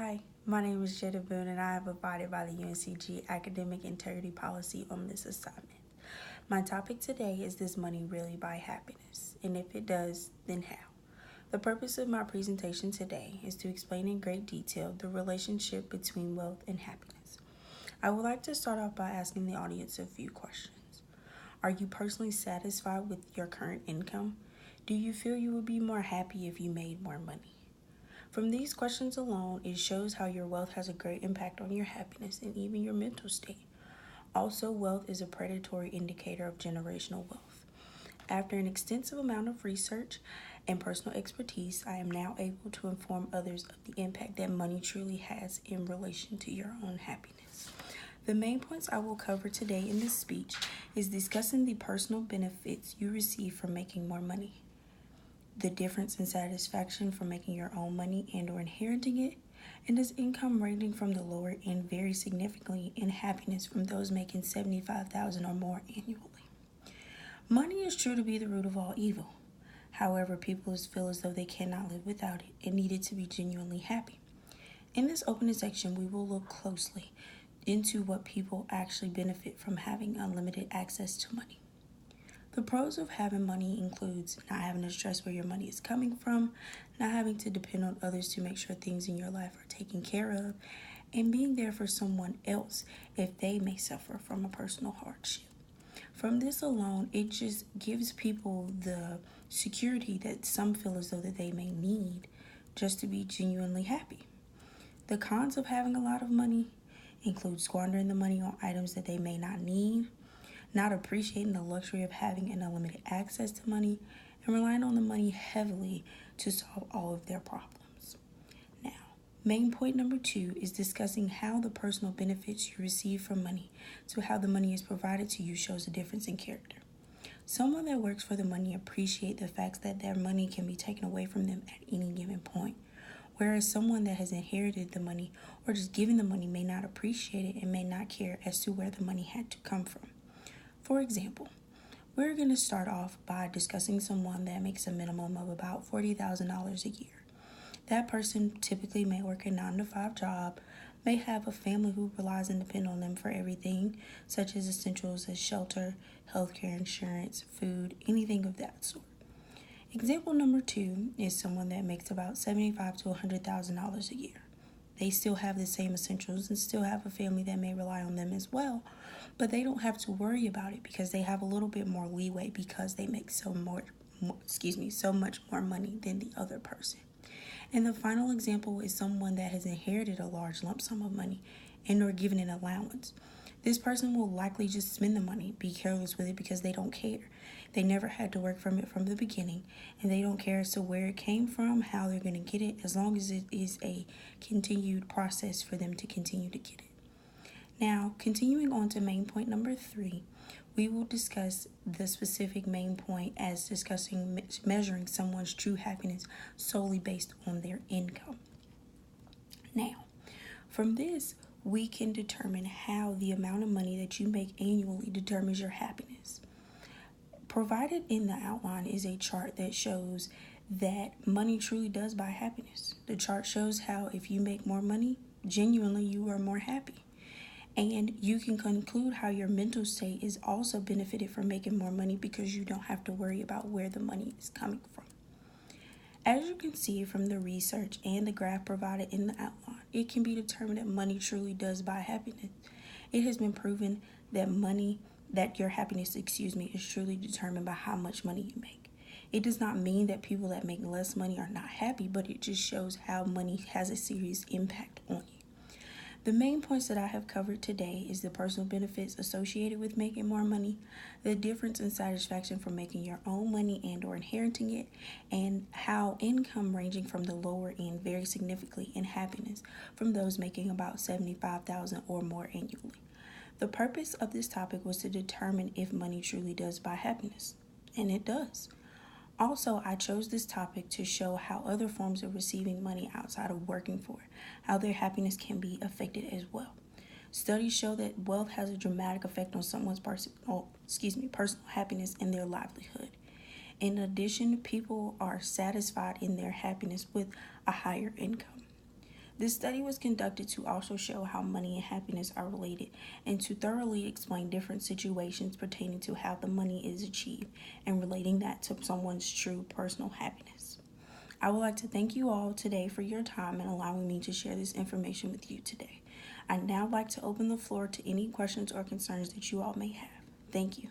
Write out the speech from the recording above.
Hi, my name is Jada Boone, and I have abided by the UNCG academic integrity policy on this assignment. My topic today is: does money really buy happiness? And if it does, then how? The purpose of my presentation today is to explain in great detail the relationship between wealth and happiness. I would like to start off by asking the audience a few questions. Are you personally satisfied with your current income? Do you feel you would be more happy if you made more money? From these questions alone, it shows how your wealth has a great impact on your happiness and even your mental state. Also, wealth is a predatory indicator of generational wealth. After an extensive amount of research and personal expertise, I am now able to inform others of the impact that money truly has in relation to your own happiness. The main points I will cover today in this speech is discussing the personal benefits you receive from making more money, the difference in satisfaction from making your own money and or inheriting it, and does income ranging from the lower end vary significantly in happiness from those making $75,000 or more annually. Money is true to be the root of all evil. However, people feel as though they cannot live without it and need it to be genuinely happy. In this opening section, we will look closely into what people actually benefit from having unlimited access to money. The pros of having money includes not having to stress where your money is coming from, not having to depend on others to make sure things in your life are taken care of, and being there for someone else if they may suffer from a personal hardship. From this alone, it just gives people the security that some feel as though that they may need just to be genuinely happy. The cons of having a lot of money include squandering the money on items that they may not need, not appreciating the luxury of having an unlimited access to money, and relying on the money heavily to solve all of their problems. Now, main point number 2 is discussing how the personal benefits you receive from money to how the money is provided to you shows a difference in character. Someone that works for the money appreciates the fact that their money can be taken away from them at any given point, whereas someone that has inherited the money or just given the money may not appreciate it and may not care as to where the money had to come from. For example, we're going to start off by discussing someone that makes a minimum of about $40,000 a year. That person typically may work a 9-to-5 job, may have a family who relies and depend on them for everything, such as essentials as shelter, healthcare insurance, food, anything of that sort. Example number 2 is someone that makes about $75,000 to $100,000 a year. They still have the same essentials and still have a family that may rely on them as well, but they don't have to worry about it because they have a little bit more leeway because they make so much more money than the other person. And the final example is someone that has inherited a large lump sum of money and or given an allowance. This person will likely just spend the money, be careless with it because they don't care. They never had to work from it from the beginning, and they don't care as to where it came from, how they're going to get it, as long as it is a continued process for them to continue to get it. Now, continuing on to main point number 3, we will discuss the specific main point as discussing measuring someone's true happiness solely based on their income. Now, from this, we can determine how the amount of money that you make annually determines your happiness. Provided in the outline is a chart that shows that money truly does buy happiness. The chart shows how if you make more money, genuinely you are more happy. And you can conclude how your mental state is also benefited from making more money because you don't have to worry about where the money is coming from. As you can see from the research and the graph provided in the outline, it can be determined that money truly does buy happiness. It has been proven that your happiness is truly determined by how much money you make. It does not mean that people that make less money are not happy, but it just shows how money has a serious impact on you. The main points that I have covered today is the personal benefits associated with making more money, the difference in satisfaction from making your own money and or inheriting it, and how income ranging from the lower end varies significantly in happiness from those making about $75,000 or more annually. The purpose of this topic was to determine if money truly does buy happiness, and it does. Also, I chose this topic to show how other forms of receiving money outside of working for it, how their happiness can be affected as well. Studies show that wealth has a dramatic effect on someone's personal happiness and their livelihood. In addition, people are satisfied in their happiness with a higher income. This study was conducted to also show how money and happiness are related and to thoroughly explain different situations pertaining to how the money is achieved and relating that to someone's true personal happiness. I would like to thank you all today for your time and allowing me to share this information with you today. I'd now like to open the floor to any questions or concerns that you all may have. Thank you.